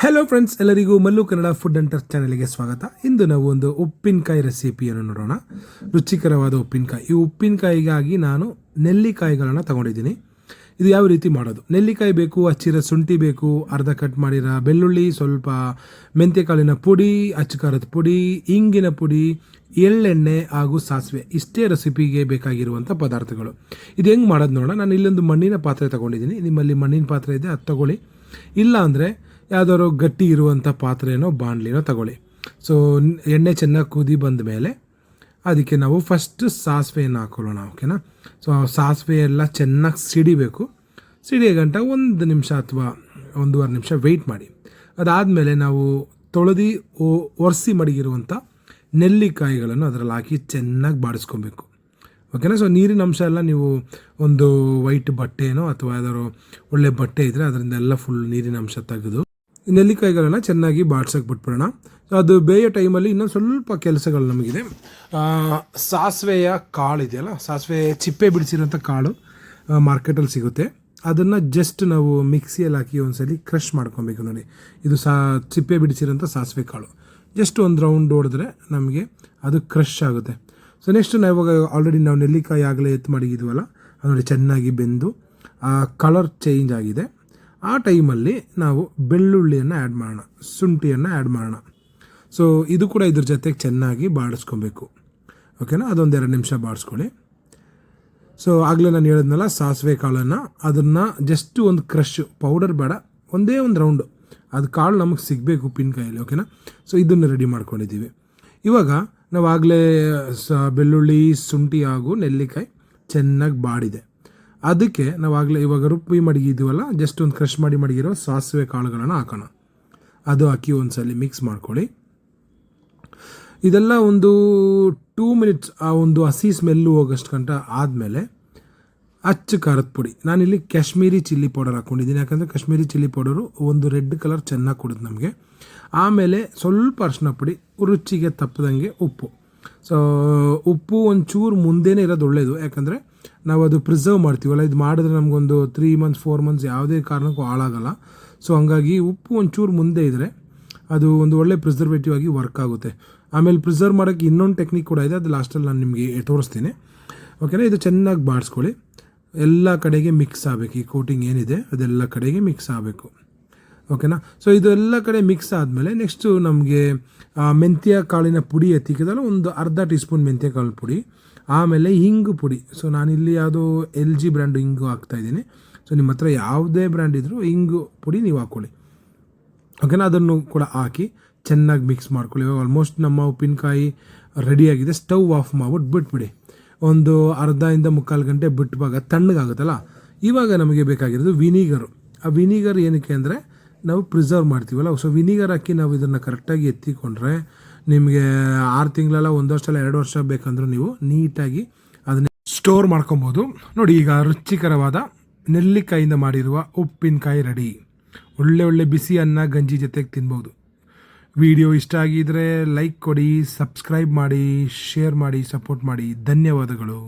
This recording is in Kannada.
ಹಲೋ ಫ್ರೆಂಡ್ಸ್, ಎಲ್ಲರಿಗೂ Mallu Kannada food and touch ಚಾನಲ್ಗೆ ಸ್ವಾಗತ. ಇಂದು ನಾವು ಒಂದು ಉಪ್ಪಿನಕಾಯಿ ರೆಸಿಪಿಯನ್ನು ನೋಡೋಣ. ರುಚಿಕರವಾದ ಉಪ್ಪಿನಕಾಯಿ. ಈ ಉಪ್ಪಿನಕಾಯಿಗಾಗಿ ನಾನು ನೆಲ್ಲಿಕಾಯಿಗಳನ್ನು ತಗೊಂಡಿದ್ದೀನಿ. ಇದು ಯಾವ ರೀತಿ ಮಾಡೋದು? ನೆಲ್ಲಿಕಾಯಿ ಬೇಕು, ಹಚ್ಚಿರೋ ಶುಂಠಿ ಬೇಕು, ಅರ್ಧ ಕಟ್ ಮಾಡಿರೋ ಬೆಳ್ಳುಳ್ಳಿ, ಸ್ವಲ್ಪ ಮೆಂತ್ಯಕಾಳಿನ ಪುಡಿ, ಅಚ್ಚಕಾರದ ಪುಡಿ, ಇಂಗಿನ ಪುಡಿ, ಎಳ್ಳೆಣ್ಣೆ ಹಾಗೂ ಸಾಸಿವೆ. ಇಷ್ಟೇ ರೆಸಿಪಿಗೆ ಬೇಕಾಗಿರುವಂಥ ಪದಾರ್ಥಗಳು. ಇದು ಹೆಂಗೆ ಮಾಡೋದು ನೋಡೋಣ. ನಾನು ಇಲ್ಲೊಂದು ಮಣ್ಣಿನ ಪಾತ್ರೆ ತಗೊಂಡಿದ್ದೀನಿ. ನಿಮ್ಮಲ್ಲಿ ಮಣ್ಣಿನ ಪಾತ್ರೆ ಇದೆ ಅದು ತಗೊಳ್ಳಿ. ಇಲ್ಲ ಅಂದರೆ ಯಾವುದಾದ್ರು ಗಟ್ಟಿ ಇರುವಂಥ ಪಾತ್ರೆನೋ ಬಾಣಲಿನೋ ತಗೊಳ್ಳಿ. ಸೊ ಎಣ್ಣೆ ಚೆನ್ನಾಗಿ ಕುದಿ ಬಂದ ಮೇಲೆ ಅದಕ್ಕೆ ನಾವು ಫಸ್ಟ್ ಸಾಸಿವೆಯನ್ನು ಹಾಕೊಳ್ಳೋಣ. ಓಕೆನಾ? ಸೊ ಸಾಸಿವೆ ಎಲ್ಲ ಚೆನ್ನಾಗಿ ಸಿಡಿಬೇಕು. ಸಿಡಿಯೋ ಗಂಟ 1 ನಿಮಿಷ ಅಥವಾ 1.5 ನಿಮಿಷ ವೆಯ್ಟ್ ಮಾಡಿ. ಅದಾದಮೇಲೆ ನಾವು ತೊಳೆದು ಒರೆಸಿ ಮಡಗಿರುವಂಥ ನೆಲ್ಲಿಕಾಯಿಗಳನ್ನು ಅದರಲ್ಲಿ ಹಾಕಿ ಚೆನ್ನಾಗಿ ಬಾಡಿಸ್ಕೊಬೇಕು. ಓಕೆನಾ? ಸೊ ನೀರಿನ ಅಂಶ ಎಲ್ಲ ನೀವು ಒಂದು ವೈಟ್ ಬಟ್ಟೆನೋ ಅಥವಾ ಯಾವ್ದಾದ್ರು ಒಳ್ಳೆ ಬಟ್ಟೆ ಇದ್ದರೆ ಅದರಿಂದ ಎಲ್ಲ ಫುಲ್ ನೀರಿನ ಅಂಶ ತೆಗೆದು ನೆಲ್ಲಿಕಾಯಿಗಳನ್ನು ಚೆನ್ನಾಗಿ ಬಾಡ್ಸೋಕೆ ಬಿಟ್ಬಿಡೋಣ. ಸೊ ಅದು ಬೇಯೋ ಟೈಮಲ್ಲಿ ಇನ್ನೊಂದು ಸ್ವಲ್ಪ ಕೆಲಸಗಳು ನಮಗಿದೆ. ಸಾಸಿವೆಯ ಕಾಳು ಇದೆಯಲ್ಲ, ಸಾಸಿವೆ ಚಿಪ್ಪೆ ಬಿಡಿಸಿರೋಂಥ ಕಾಳು ಮಾರ್ಕೆಟಲ್ಲಿ ಸಿಗುತ್ತೆ. ಅದನ್ನು ಜಸ್ಟ್ ನಾವು ಮಿಕ್ಸಿಯಲ್ಲಿ ಹಾಕಿ ಒಂದ್ಸಲಿ ಕ್ರಷ್ ಮಾಡ್ಕೊಬೇಕು. ನೋಡಿ, ಇದು ಚಿಪ್ಪೆ ಬಿಡಿಸಿರೋಂಥ ಸಾಸಿವೆ ಕಾಳು. ಜಸ್ಟ್ ಒಂದು ರೌಂಡ್ ಹೊಡೆದ್ರೆ ನಮಗೆ ಅದು ಕ್ರಷ್ ಆಗುತ್ತೆ. ಸೊ ನೆಕ್ಸ್ಟ್ ನಾವು ಇವಾಗ ಆಲ್ರೆಡಿ ನಾವು ನೆಲ್ಲಿಕಾಯಿ ಆಗಲೇ ಎತ್ತು ಮಡಗಿದ್ವಲ್ಲ, ಅದು ನೋಡಿ ಚೆನ್ನಾಗಿ ಬೆಂದು ಕಲರ್ ಚೇಂಜ್ ಆಗಿದೆ. ಆ ಟೈಮಲ್ಲಿ ನಾವು ಬೆಳ್ಳುಳ್ಳಿಯನ್ನು ಆ್ಯಡ್ ಮಾಡೋಣ, ಶುಂಠಿಯನ್ನು ಆ್ಯಡ್ ಮಾಡೋಣ. ಸೊ ಇದು ಕೂಡ ಇದ್ರ ಜೊತೆಗೆ ಚೆನ್ನಾಗಿ ಬಾಡಿಸ್ಕೊಬೇಕು. ಓಕೆನಾ? ಅದೊಂದು 2 ನಿಮಿಷ ಬಾಡಿಸ್ಕೊಳ್ಳಿ. ಸೊ ಆಗಲೇ ನಾನು ಹೇಳಿದ್ನಲ್ಲ, ಸಾಸಿವೆ ಕಾಳನ್ನು ಅದನ್ನು ಜಸ್ಟ್ ಒಂದು ಕ್ರಶ್, ಪೌಡರ್ ಬೇಡ, ಒಂದೇ ಒಂದು ರೌಂಡು, ಅದು ಕಾಳು ನಮಗೆ ಸಿಗಬೇಕು ಉಪ್ಪಿನಕಾಯಲ್ಲಿ. ಓಕೆನಾ? ಸೊ ಇದನ್ನು ರೆಡಿ ಮಾಡ್ಕೊಂಡಿದ್ದೀವಿ. ಇವಾಗ ನಾವು ಆಗಲೇ ಬೆಳ್ಳುಳ್ಳಿ, ಶುಂಠಿ ಹಾಗೂ ನೆಲ್ಲಿಕಾಯಿ ಚೆನ್ನಾಗಿ ಬಾಡಿದೆ. ಅದಕ್ಕೆ ನಾವು ಆಗಲೇ ಇವಾಗ ರುಬ್ಬಿ ಮಡಗಿದ್ದೀವಲ್ಲ, ಜಸ್ಟ್ ಒಂದು ಕ್ರಷ್ ಮಾಡಿ ಮಡಗಿರೋ ಸಾಸಿವೆ ಕಾಳುಗಳನ್ನು ಹಾಕೋಣ. ಅದು ಹಾಕಿ ಒಂದ್ಸಲಿ ಮಿಕ್ಸ್ ಮಾಡ್ಕೊಳ್ಳಿ. ಇದೆಲ್ಲ ಒಂದು 2 ಮಿನಿಟ್ಸ್ ಆ ಒಂದು ಹಸಿ ಸ್ಮೆಲ್ಲು ಹೋಗೋಷ್ಟು ಗಂಟ ಆದಮೇಲೆ ಅಚ್ಚ ಖಾರದ ಪುಡಿ, ನಾನಿಲ್ಲಿ ಕಾಶ್ಮೀರಿ ಚಿಲ್ಲಿ ಪೌಡರ್ ಹಾಕ್ಕೊಂಡಿದ್ದೀನಿ. ಯಾಕಂದರೆ ಕಾಶ್ಮೀರಿ ಚಿಲ್ಲಿ ಪೌಡರು ಒಂದು ರೆಡ್ ಕಲರ್ ಚೆನ್ನಾಗಿ ಕೊಡುತ್ತೆ ನಮಗೆ. ಆಮೇಲೆ ಸ್ವಲ್ಪ ಅರಿಶಿನ ಪುಡಿ, ರುಚಿಗೆ ತಪ್ಪದಂಗೆ ಉಪ್ಪು. ಸೊ ಉಪ್ಪು ಒಂಚೂರು ಮುಂದೆನೇ ಇರೋದು ಒಳ್ಳೆಯದು. ಯಾಕಂದರೆ ನಾವು ಅದು ಪ್ರಿಸರ್ವ್ ಮಾಡ್ತೀವಲ್ಲ, ಇದು ಮಾಡಿದ್ರೆ ನಮಗೊಂದು 3 ಮಂತ್ಸ್ 4 ಮಂತ್ಸ್ ಯಾವುದೇ ಕಾರಣಕ್ಕೂ ಹಾಳಾಗಲ್ಲ. ಸೊ ಹಂಗಾಗಿ ಉಪ್ಪು ಒಂಚೂರು ಮುಂದೆ ಇದ್ದರೆ ಅದು ಒಂದು ಒಳ್ಳೆ ಪ್ರಿಸರ್ವೇಟಿವ್ ಆಗಿ ವರ್ಕ್ ಆಗುತ್ತೆ. ಆಮೇಲೆ ಪ್ರಿಸರ್ವ್ ಮಾಡೋಕ್ಕೆ ಇನ್ನೊಂದು ಟೆಕ್ನಿಕ್ ಕೂಡ ಇದೆ, ಅದು ಲಾಸ್ಟಲ್ಲಿ ನಾನು ನಿಮಗೆ ತೋರಿಸ್ತೀನಿ. ಓಕೆನಾ? ಇದು ಚೆನ್ನಾಗಿ ಬಾಡಿಸ್ಕೊಳ್ಳಿ. ಎಲ್ಲ ಕಡೆಗೆ ಮಿಕ್ಸ್ ಆಗಬೇಕು. ಈ ಕೋಟಿಂಗ್ ಏನಿದೆ ಅದೆಲ್ಲ ಕಡೆಗೆ ಮಿಕ್ಸ್ ಆಗಬೇಕು. ಓಕೆನಾ? ಸೊ ಇದು ಎಲ್ಲ ಕಡೆ ಮಿಕ್ಸ್ ಆದಮೇಲೆ ನೆಕ್ಸ್ಟು ನಮಗೆ ಮೆಂತ್ಯ ಕಾಳಿನ ಪುಡಿ ಎತ್ತಿಕಿದಲ್ಲ, ಒಂದು ಅರ್ಧ ಟೀ ಸ್ಪೂನ್ ಮೆಂತ್ಯ ಕಾಳು ಪುಡಿ, ಆಮೇಲೆ ಹಿಂಗು ಪುಡಿ. ಸೊ ನಾನಿಲ್ಲಿ ಯಾವುದೋ LG ಬ್ರ್ಯಾಂಡು ಹಿಂಗು ಹಾಕ್ತಾಯಿದ್ದೀನಿ. ಸೊ ನಿಮ್ಮ ಹತ್ರ ಯಾವುದೇ ಬ್ರ್ಯಾಂಡ್ ಇದ್ದರೂ ಹಿಂಗು ಪುಡಿ ನೀವು ಹಾಕ್ಕೊಳ್ಳಿ. ಓಕೆನಾ? ಅದನ್ನು ಕೂಡ ಹಾಕಿ ಚೆನ್ನಾಗಿ ಮಿಕ್ಸ್ ಮಾಡ್ಕೊಳ್ಳಿ. ಇವಾಗ ಆಲ್ಮೋಸ್ಟ್ ನಮ್ಮ ಉಪ್ಪಿನಕಾಯಿ ರೆಡಿಯಾಗಿದೆ. ಸ್ಟವ್ ಆಫ್ ಮಾಡ್ಬಿಟ್ಟು ಬಿಟ್ಬಿಡಿ. ಒಂದು ಅರ್ಧದಿಂದ 3/4 ಗಂಟೆ ಬಿಟ್ಟುವಾಗ ತಣ್ಣಗಾಗುತ್ತಲ್ಲ, ಇವಾಗ ನಮಗೆ ಬೇಕಾಗಿರೋದು ವಿನಿಗರು. ಆ ವಿನಿಗರ್ ಏನಕ್ಕೆ ಅಂದರೆ ನಾವು ಪ್ರಿಸರ್ವ್ ಮಾಡ್ತೀವಲ್ಲ. ಸೊ ವಿನಿಗರ್ ಹಾಕಿ ನಾವು ಇದನ್ನು ಕರೆಕ್ಟಾಗಿ ಎತ್ತಿಕೊಂಡ್ರೆ ನಿಮಗೆ 6 ತಿಂಗಳಲ್ಲ, 1 ವರ್ಷ ಅಲ್ಲ, 2 ವರ್ಷ ಬೇಕಂದ್ರೂ ನೀವು ನೀಟಾಗಿ ಅದನ್ನ ಸ್ಟೋರ್ ಮಾಡ್ಕೊಬೋದು. ನೋಡಿ, ಈಗ ರುಚಿಕರವಾದ ನೆಲ್ಲಿಕಾಯಿಂದ ಮಾಡಿರುವ ಉಪ್ಪಿನಕಾಯಿ ರೆಡಿ. ಒಳ್ಳೆ ಬಿಸಿ ಅನ್ನ ಗಂಜಿ ಜೊತೆಗೆ ತಿನ್ಬೋದು. ವಿಡಿಯೋ ಇಷ್ಟ ಆಗಿದ್ರೆ ಲೈಕ್ ಕೊಡಿ, ಸಬ್ಸ್ಕ್ರೈಬ್ ಮಾಡಿ, ಶೇರ್ ಮಾಡಿ, ಸಪೋರ್ಟ್ ಮಾಡಿ. ಧನ್ಯವಾದಗಳು.